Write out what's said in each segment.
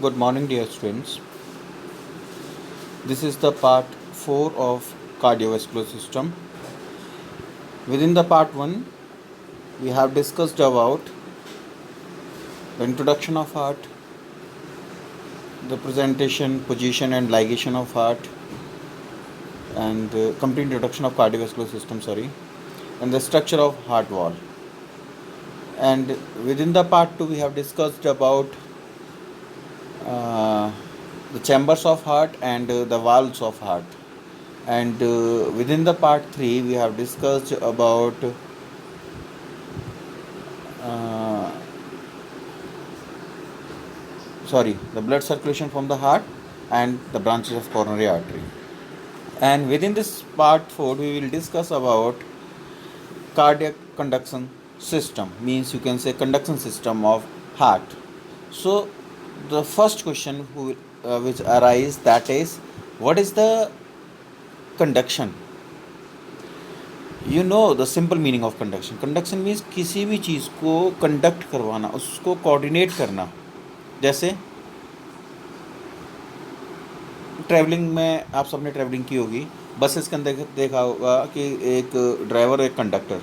Good morning, dear students. This is the part 4 of cardiovascular system. Within the part 1, we have discussed about the introduction of heart, the presentation, position, and ligation of heart, and complete introduction of cardiovascular system, and the structure of heart wall. And within the part 2, we have discussed about the chambers of heart and the valves of heart. And within the part 3 we have discussed about the blood circulation from the heart and the branches of coronary artery. And within this part 4 we will discuss about cardiac conduction system, means you can say conduction system of heart. So the first question which arises, that is, what is the conduction? You know the simple meaning of conduction. Conduction means किसी भी चीज़ को conduct करवाना, उसको coordinate करना. जैसे travelling में आप सबने ट्रैवलिंग की होगी, बसेस के अंदर देखा होगा कि एक ड्राइवर एक कंडक्टर.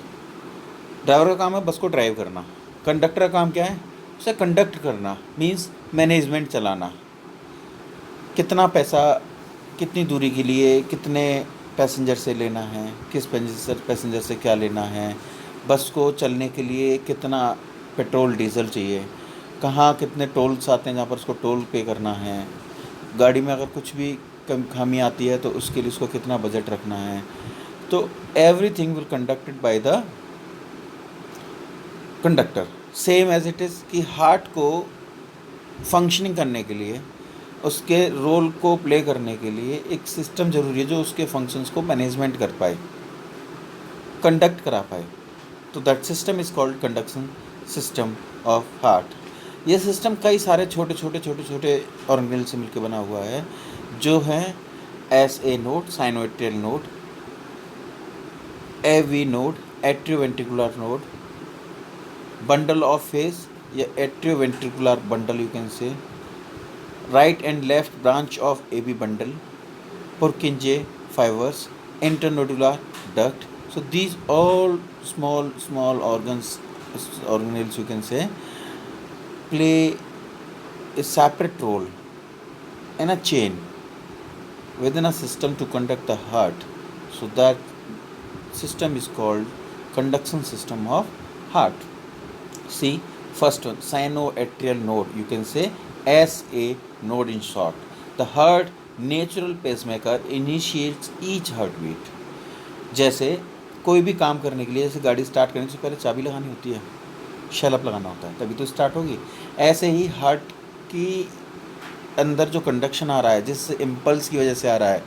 ड्राइवर का काम है बस को ड्राइव करना. कंडक्टर का काम क्या है? उसे कंडक्ट करना, मींस मैनेजमेंट चलाना. कितना पैसा कितनी दूरी के लिए कितने पैसेंजर से लेना है, किस पैसेंजर से क्या लेना है, बस को चलने के लिए कितना पेट्रोल डीजल चाहिए, कहाँ कितने टोल्स आते हैं जहाँ पर उसको टोल पे करना है, गाड़ी में अगर कुछ भी खामी आती है तो उसके लिए उसको कितना बजट रखना है. तो everything will conducted by the conductor. Same as it is कि हार्ट को फंक्शनिंग करने के लिए, उसके रोल को प्ले करने के लिए एक सिस्टम ज़रूरी है जो उसके फंक्शंस को मैनेजमेंट कर पाए, कंडक्ट करा पाए. तो that system is called conduction system of heart. ये सिस्टम कई सारे छोटे छोटे ऑर्गेनेल से मिलकर बना हुआ है, जो हैं SA node, sinoatrial node, AV node, atrioventricular node, bundle of face या atrioventricular bundle you can say, right and left branch of AB bundle, Purkinje fibers, internodular duct. So these all small organelles you can say play a separate role in a chain within a system to conduct the heart. So that system is called conduction system of heart. See, first one, sinoatrial node, you can say SA node in short. The heart natural pacemaker initiates each heartbeat. जैसे कोई भी काम करने के लिए, जैसे गाड़ी start करने से पहले चाबी लगानी होती है, शेलअप लगाना होता है, तभी तो स्टार्ट होगी. ऐसे ही हार्ट की अंदर जो कंडक्शन आ रहा है, जिस इम्पल्स की वजह से आ रहा है,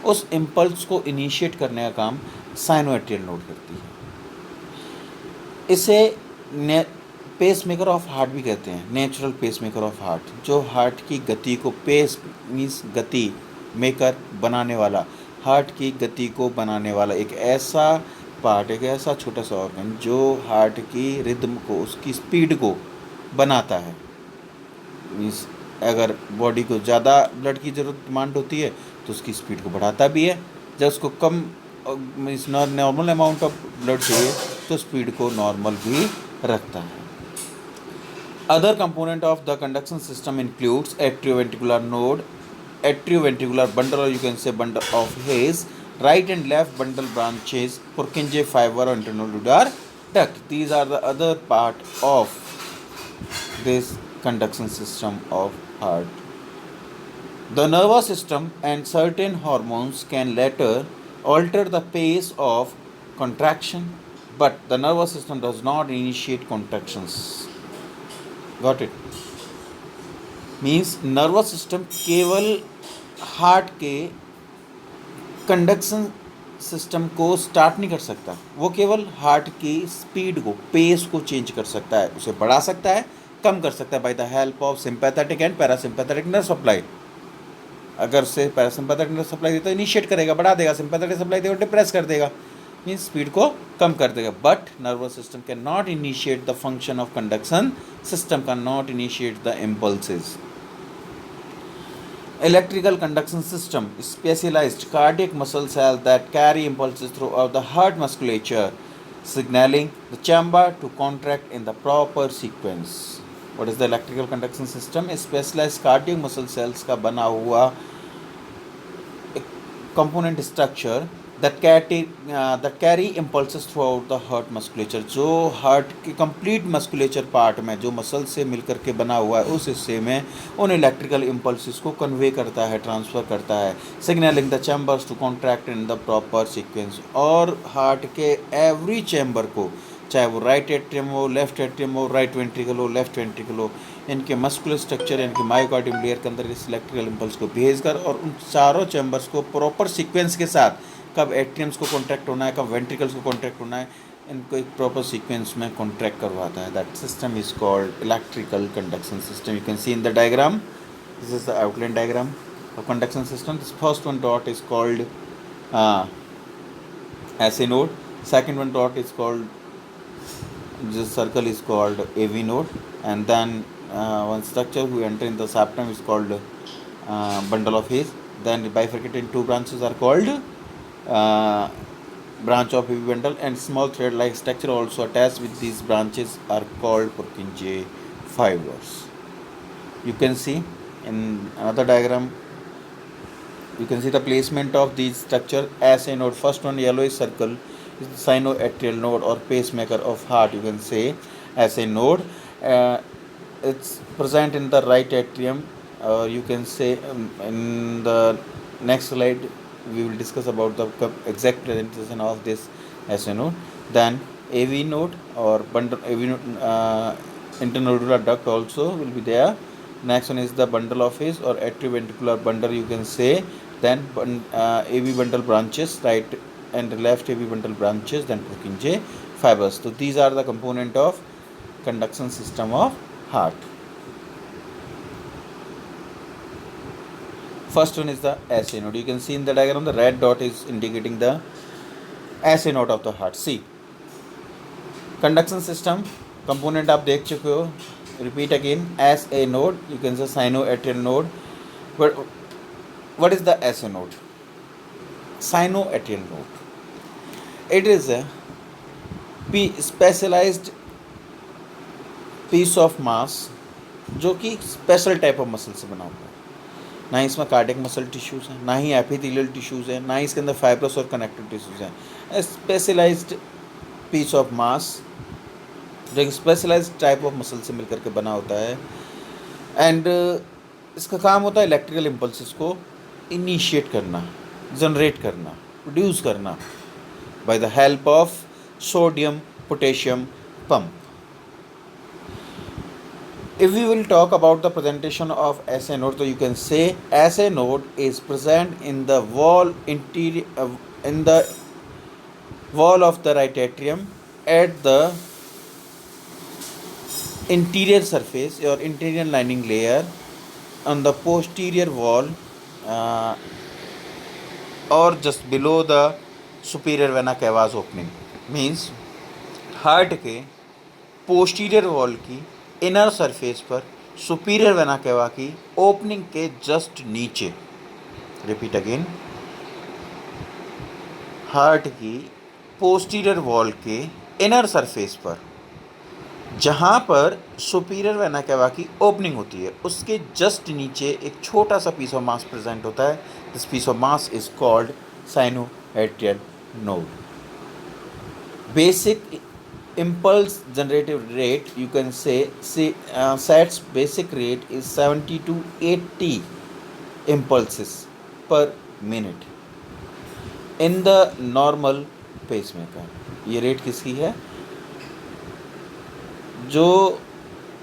उस इम्पल्स को इनिशिएट करने का काम साइनोएट्रियल नोड करती है. इसे पेसमेकर ऑफ हार्ट भी कहते हैं, नेचुरल पेसमेकर ऑफ हार्ट, जो हार्ट की गति को, पेस मीन्स गति, मेकर बनाने वाला, हार्ट की गति को बनाने वाला एक ऐसा पार्ट, एक ऐसा छोटा सा ऑर्गन जो हार्ट की रिदम को, उसकी स्पीड को बनाता है. मीन्स अगर बॉडी को ज़्यादा ब्लड की ज़रूरत डिमांड होती है तो उसकी स्पीड को बढ़ाता भी है. जब उसको कम means normal amount of blood चाहिए तो स्पीड को नॉर्मल भी रखता है. Other component of the conduction system includes atrioventricular node, atrioventricular bundle, or you can say bundle of Hayes, right and left bundle branches, Purkinje fiber, or internodular duct. These are the other part of this conduction system of heart. The nervous system and certain hormones can later alter the pace of contraction, but the nervous system does not initiate contractions. Got it? Means nervous system केवल heart के conduction system को start नहीं कर सकता, वो केवल heart की speed को, पेस को चेंज कर सकता है, उसे बढ़ा सकता है, कम कर सकता है by the help of sympathetic and parasympathetic nerve supply. अगर से पैरासिम्पैथेटिक नर्व सप्लाई देता है इनिशिएट करेगा, बढ़ा देगा, सिंपैथेटिक सप्लाई देगा डिप्रेस कर देगा, मीन्स स्पीड को कम कर देगा. But nervous system can not initiate the function of conduction system, can not initiate the impulses. Electrical conduction system, specialized cardiac muscle cells that carry impulses throughout the heart musculature, signaling the chamber to contract in the proper sequence. What is the electrical conduction system? Specialized cardiac muscle cells का बना हुआ component structure that carry impulses throughout the heart musculature. जो heart के complete musculature part में जो muscle से मिलकर के बना हुआ है उस हिस्से में उन इलेक्ट्रिकल इम्पल्सेस को कन्वे करता है, ट्रांसफ़र करता है, signaling the chambers to contract in the proper sequence. और हार्ट के एवरी चैम्बर को, चाहे वो राइट एट्रियम हो, लेफ्ट एट्रियम हो, राइट वेंट्रिकल हो, लेफ्ट वेंट्रिकल हो, इनके मस्कुलर स्ट्रक्चर, इनके मायोकार्डियम लेयर के अंदर इस इलेक्ट्रिकल इम्पल्स को भेजकर और उन चारों चैम्बर्स को प्रॉपर सीक्वेंस के साथ, कब एट्रियम्स को कॉन्ट्रैक्ट होना है, कब वेंट्रिकल्स को कॉन्ट्रैक्ट होना है, इनको एक प्रॉपर सीक्वेंस में कॉन्ट्रैक्ट करवाता है। That system is called electrical conduction system. You can see in the diagram, this is the outline diagram of conduction system. This first one dot is called SA node, second one dot is called, this circle is called AV node, and then one structure who enter in the septum is called bundle of His. Then bifurcated in two branches are called branch of AV bundle, and small thread like structure also attached with these branches are called Purkinje fibers. You can see in another diagram, you can see the placement of these structure. SA node, first one yellowish circle is the sinoatrial node or pacemaker of heart. You can say SA node. It's present in the right atrium. You can say in the next slide we will discuss about the exact presentation of this SA node. Then AV node or bundle AV node, internodular duct also will be there. Next one is the bundle of His or atrioventricular bundle, you can say. Then AV bundle branches, right and left AV bundle branches, then Purkinje fibers. So these are the component of conduction system of heart. First one is the SA node. You can see in the diagram the red dot is indicating the SA node of the heart. See, conduction system component आप देख चुके हो. Repeat again, SA node, you can say sinoatrial node. But what is the SA node? Sinoatrial node. It is a specialized piece of mass जो कि special type of muscle से बना हुआ है. ना ही इसमें कार्डियक मसल टिश्यूज़ हैं, ना ही एपिथेलियल टिश्यूज़ हैं, ना ही इसके अंदर फाइब्रस और कनेक्टिव टिश्यूज़ हैं. स्पेशलाइज्ड पीस ऑफ मास जो एक स्पेशलाइज्ड टाइप ऑफ मसल से मिलकर के बना होता है. एंड इसका काम होता है इलेक्ट्रिकल इम्पल्सेस को इनिशिएट करना, जनरेट करना, प्रोड्यूस करना by the help of sodium potassium pump. If we will talk about the presentation of SA node, so you can say SA node is present in the wall interior in the wall of the right atrium at the interior surface or interior lining layer on the posterior wall or just below the superior vena cava's opening. Means heart के posterior wall की inner surface पर superior vena cava की opening के just नीचे. Repeat again, heart की posterior wall के inner surface पर जहाँ पर सुपीरियर वेना केवा की ओपनिंग होती है उसके जस्ट नीचे एक छोटा सा पीस ऑफ मास प्रेजेंट होता है. This piece of mass is called sinoatrial node. Basic impulse generative rate, you can say SAT's basic rate is 70 to 80 impulses per minute in the normal pacemaker. ये rate किसकी है? जो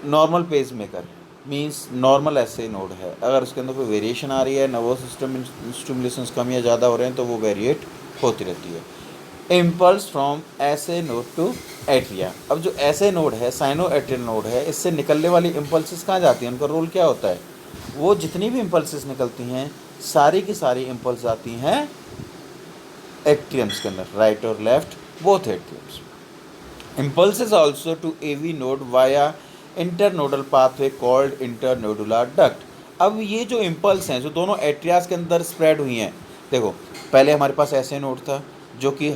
normal pacemaker means normal SA node है. अगर उसके अंदर कोई variation आ रही है, नर्वस सिस्टम स्टिमुलेशंस कम या ज़्यादा हो रहे हैं तो वो वेरिएट होती रहती है. Impulse from SA node to atria. अब जो SA नोड है, साइनोएट्रियल नोड है, इससे निकलने वाली इम्पल्सेस कहाँ जाती हैं? उनका रोल क्या होता है? वो जितनी भी इम्पल्सेस निकलती हैं सारी की सारी इम्पल्स आती हैं एट्रियम्स के अंदर, राइट और left both atriums. Impulses also to AV node via internodal pathway called internodular duct. अब ये जो इम्पल्स हैं जो दोनों एट्रियाज के अंदर स्प्रेड हुई हैं, देखो पहले हमारे पास ऐसे नोड था जो कि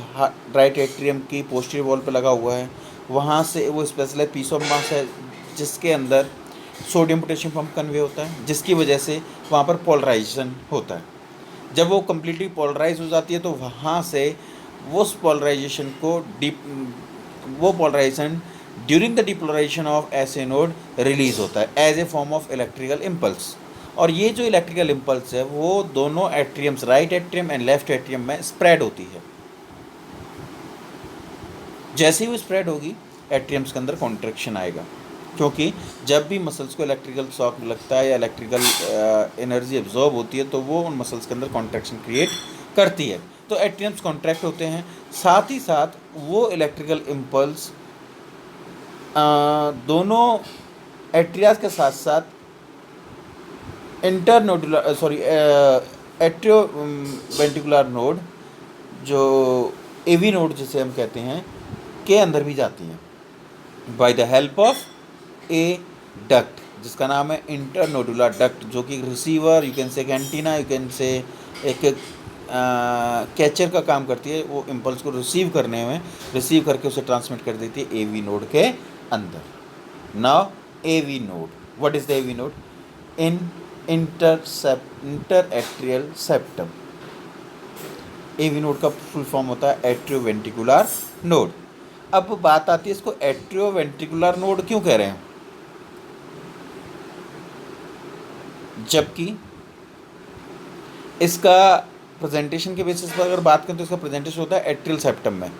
राइट एट्रियम की पोस्टीरियर वॉल पे लगा हुआ है, वहाँ से वो स्पेशलाइज पीस ऑफ मास है जिसके अंदर सोडियम पोटेशियम पंप कन्वे होता है, जिसकी वजह से वहाँ पर पोलराइजेशन होता है। जब वो कम्प्लीटली पोलराइज हो जाती है तो वहाँ से उस पोलराइजेशन को वो polarization during the depolarization of SA node release होता है as a form of electrical impulse. और ये जो इलेक्ट्रिकल इम्पल्स है वो दोनों atriums, right atrium and left atrium में स्प्रेड होती है। जैसे ही वो स्प्रेड होगी एट्रियम्स के अंदर कॉन्ट्रैक्शन आएगा, क्योंकि जब भी मसल्स को इलेक्ट्रिकल शॉक लगता है या इलेक्ट्रिकल एनर्जी एब्जॉर्ब होती है तो वो उन मसल्स के अंदर कॉन्ट्रैक्शन क्रिएट करती है, तो एट्रियम्स कॉन्ट्रैक्ट होते हैं। साथ ही साथ वो इलेक्ट्रिकल इम्पल्स दोनों एट्रियाज के साथ साथ एट्रियो वेंट्रिकुलर नोड, जो एवी नोड जिसे हम कहते हैं, के अंदर भी जाती हैं by the help of A duct जिसका नाम है इंटरनोडुलर डक्ट, जो कि रिसीवर, यू कैन से एंटीना, यू कैन से एक कैचर का काम करती है। वो इम्पल्स को रिसीव करके उसे ट्रांसमिट कर देती है एवी नोड के अंदर। Now AV node, what is the AV node? Inter atrial septum. AV node का फुल फॉर्म होता है एट्रियो वेंट्रिकुलर नोड। अब बात आती है इसको एट्रियो वेंट्रिकुलर नोड क्यों कह रहे हैं, जबकि इसका प्रेजेंटेशन के बेसिस पर अगर बात करें तो इसका प्रेजेंटेशन होता है एट्रियल सेप्टम में।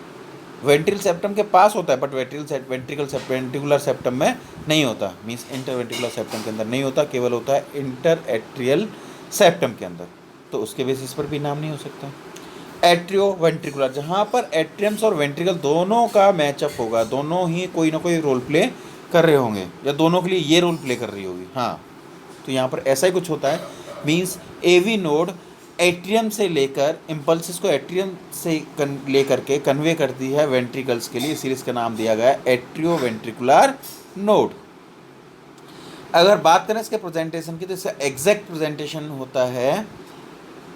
वेंट्रियल सेप्टम के पास होता है बट वेंट्रिकुलर सेप्टम में नहीं होता, मींस इंटर वेंट्रिकुलर सेप्टम के अंदर नहीं होता, केवल होता है इंटर एट्रियल सेप्टम के अंदर, तो उसके बेसिस पर भी नाम नहीं हो सकता। एट्रियो वेंट्रिकुलर, जहाँ पर एट्रियम्स और वेंट्रिकल दोनों का मैचअप होगा, दोनों ही कोई ना कोई रोल प्ले कर रहे होंगे या दोनों के लिए ये रोल प्ले कर रही होगी, हाँ, तो यहाँ पर ऐसा ही कुछ होता है। मींस एवी नोड एट्रियम से लेकर इम्पल्सिस को एट्रियम से लेकर के कन्वे करती है वेंट्रिकल्स के लिए, इसीलिए इसका नाम दिया गया है एट्रियो वेंट्रिकुलर नोड। अगर बात करें इसके प्रेजेंटेशन की तो इसका एग्जैक्ट प्रेजेंटेशन होता है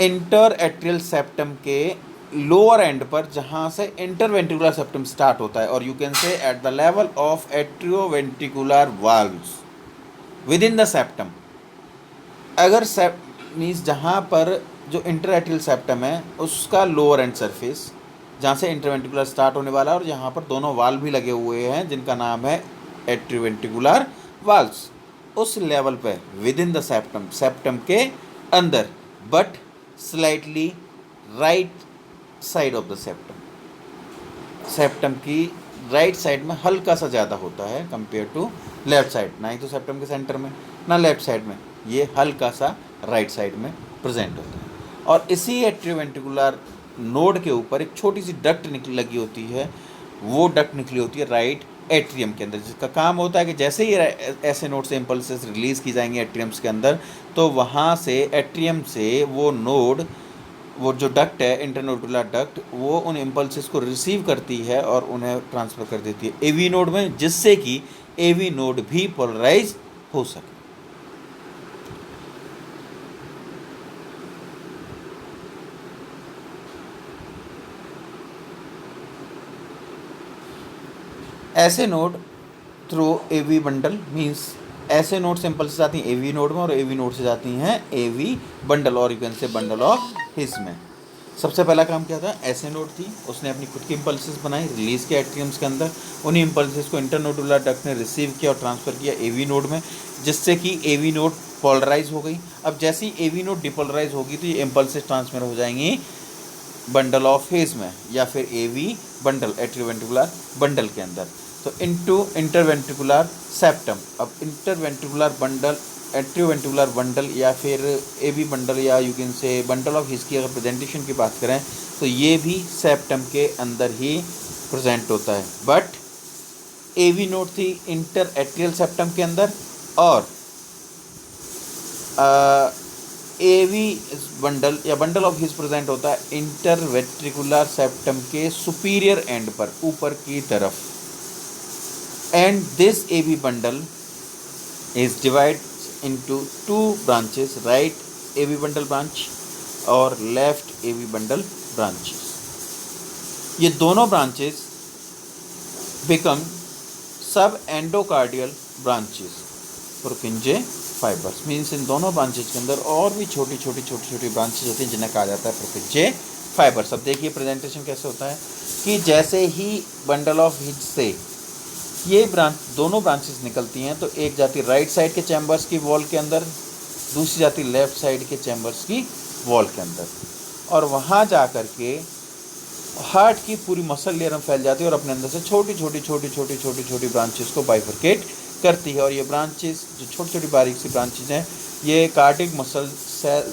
इंटर एट्रियल सेप्टम के लोअर एंड पर, जहाँ से इंटरवेंट्रिकुलर सेप्टम स्टार्ट होता है, और यू कैन से at the level of atrio ventricular valves with in the septum. अगर मीन्स जहाँ पर जो इंटरएट्रियल सेप्टम है उसका लोअर एंड सरफेस, जहाँ से इंटरवेंट्रिकुलर स्टार्ट होने वाला है और जहाँ पर दोनों वाल्व भी लगे हुए हैं जिनका नाम है एट्रियोवेंट्रिकुलर वाल्व्स, उस लेवल पे विद इन द सेप्टम के अंदर, but slightly right side of the septum की राइट साइड में हल्का सा ज़्यादा होता है कंपेयर टू लेफ्ट साइड, ना ही तो सेप्टम के सेंटर में ना लेफ्ट साइड में, ये हल्का सा राइट साइड में प्रेजेंट होता है। और इसी एट्रियोवेंट्रिकुलर नोड के ऊपर एक छोटी सी डक्ट लगी होती है, वो डक्ट निकली होती है राइट एट्रियम के अंदर, जिसका काम होता है कि जैसे ही ऐसे नोड से इम्पल्सेस रिलीज़ की जाएंगे एट्रियम्स के अंदर, तो वहाँ से एट्रियम से वो नोड, वो जो डक्ट है इंटरनोडुलर डक्ट, वो उन इम्पल्सेस को रिसीव करती है और उन्हें ट्रांसफ़र कर देती है एवी नोड में, जिससे कि एवी नोड भी पोलराइज हो सके। ऐसे node through AV bundle, means ऐसे नोड से इम्पल्स जाती हैं एवी नोड में और एवी नोड से जाती हैं एवी बंडल, और यू कैन से बंडल ऑफ हिस में। सबसे पहला काम क्या था, ऐसे नोड थी, उसने अपनी खुद की इम्पल्सेस बनाई, रिलीज़ किया एट्रियम्स के अंदर, उन्हीं इम्पल्सेस को इंटरनोडुलर डक्ट ने रिसीव किया और ट्रांसफ़र किया एवी नोड में, जिससे कि एवी नोड पोलराइज हो गई। अब जैसे ही एवी नोड डिपोलराइज होगी तो ये इम्पल्सेस ट्रांसफर हो जाएंगी बंडल ऑफ हिस में या फिर एवी बंडल, एट्रियोवेंट्रिकुलर बंडल के अंदर, तो इनटू इंटरवेंट्रिकुलर सेप्टम। अब इंटरवेंट्रिकुलर बंडल, एट्रियोवेंट्रिकुलर बंडल या फिर एवी बंडल या यू कैन से बंडल ऑफ हिस की अगर प्रेजेंटेशन की बात करें तो ये भी सेप्टम के अंदर ही प्रेजेंट होता है, बट एवी नोड थी इंटर एट्रियल सेप्टम के अंदर और एवी बंडल या बंडल ऑफ हिस प्रेजेंट होता है इंटरवेंट्रिकुलर सेप्टम के सुपीरियर एंड पर, ऊपर की तरफ। And this AV bundle is into two branches, right AV bundle branch और left AV bundle branches. ये दोनों branches become सब endocardial branches पुरकिंजे fibres, means in दोनों ब्रांचेज के अंदर और भी छोटी छोटी ब्रांचेज होती हैं जिन्हें कहा जाता है पुरकिंजे फाइबर्स. अब देखिए प्रेजेंटेशन कैसे होता है कि जैसे ही बंडल ऑफ हिज से ये दोनों ब्रांचेस निकलती हैं तो एक जाती राइट साइड के चैम्बर्स की वॉल के अंदर, दूसरी जाती लेफ्ट साइड के चैम्बर्स की वॉल के अंदर, और वहाँ जा कर के हार्ट की पूरी मसल लेयर में फैल जाती है और अपने अंदर से छोटी ब्रांचेस को बाइफरकेट करती है. और ये ब्रांचेस जो छोटी बारीक सी ब्रांचेस हैं ये कार्डियक मसल सेल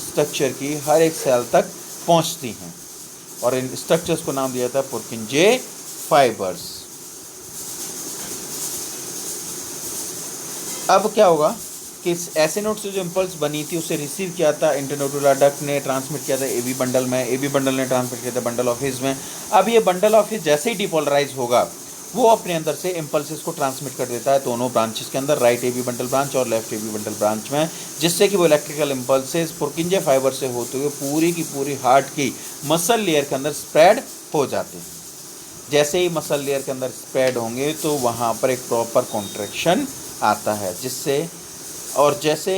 स्ट्रक्चर की हर एक सेल तक पहुंचती हैं और इन स्ट्रक्चर्स को नाम दिया जाता है पुरकिंजे फाइबर्स. अब क्या होगा कि ऐसे नोड से जो इम्पल्स बनी थी उसे रिसीव किया था इंटरनोडुलर डक्ट ने, ट्रांसमिट किया था एबी बंडल में, एबी बंडल ने ट्रांसमिट किया था बंडल ऑफ हिज में. अब ये बंडल ऑफ हिज जैसे ही डिपोलराइज होगा वो अपने अंदर से इम्पल्सेस को ट्रांसमिट कर देता है दोनों ब्रांचेस के अंदर, राइट एबी बंडल ब्रांच और लेफ्ट एबी बंडल ब्रांच में, जिससे कि वो इलेक्ट्रिकल इम्पल्सेस पुरकिंजे फाइबर से होते हुए पूरी की पूरी हार्ट की मसल लेयर के अंदर स्प्रेड हो जाते हैं. जैसे ही मसल लेयर के अंदर स्प्रेड होंगे तो वहाँ पर एक प्रॉपर कॉन्ट्रैक्शन आता है, जिससे और जैसे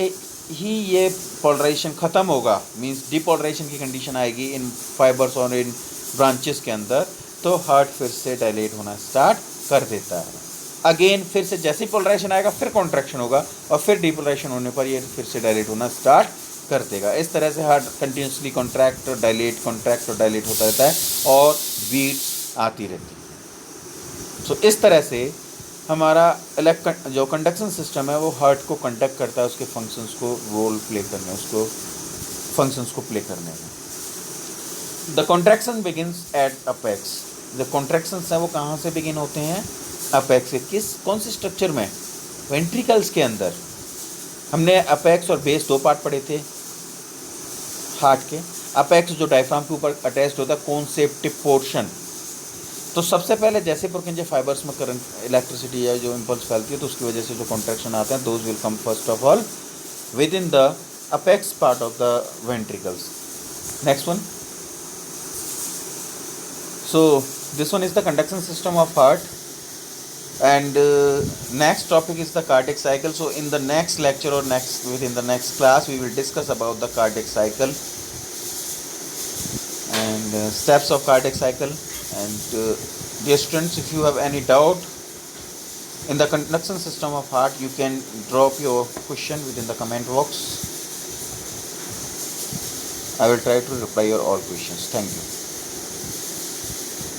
ही ये पोलराइजेशन ख़त्म होगा, मींस डिपोलराइजेशन की कंडीशन आएगी इन फाइबर्स और इन ब्रांचेस के अंदर, तो हार्ट फिर से डायलेट होना स्टार्ट कर देता है. अगेन फिर से जैसे ही पोलराइजेशन आएगा फिर कॉन्ट्रैक्शन होगा और फिर डिपोलराइजेशन होने पर ये फिर से डायलेट होना स्टार्ट कर देगा. इस तरह से हार्ट कंटिन्यूसली कॉन्ट्रैक्ट और डायलेट होता रहता है और बीट्स आती रहती है. सो इस तरह से हमारा जो कंडक्शन सिस्टम है वो हार्ट को कंडक्ट करता है उसके फंक्शंस को रोल प्ले करने, उसको फंक्शंस को प्ले करने में. The contraction begins at apex. जो कॉन्ट्रैक्शंस हैं वो कहाँ से बिगिन होते हैं? अपेक्स से. कौन से स्ट्रक्चर में? वेंट्रिकल्स के अंदर. हमने अपेक्स और बेस दो पार्ट पढ़े थे हार्ट के. अपेक्स जो डायफ्राम के ऊपर अटैच्ड होता है कॉन्सेप्टिव पोर्शन. तो सबसे पहले जैसे पुरकिंजे फाइबर्स में करंट इलेक्ट्रिसिटी या जो इम्पल्स फैलती है तो उसकी वजह से जो कॉन्ट्रैक्शन आते हैं those will come first of all with in the apex part of the ventricles. Next one. So this one is the conduction system of heart, and next topic is the cardiac cycle. So in the next lecture or within the next class we will discuss about the cardiac cycle and steps of cardiac cycle. And dear students, if you have any doubt in the conduction system of heart, you can drop your question within the comment box. I will try to reply your all questions. Thank you.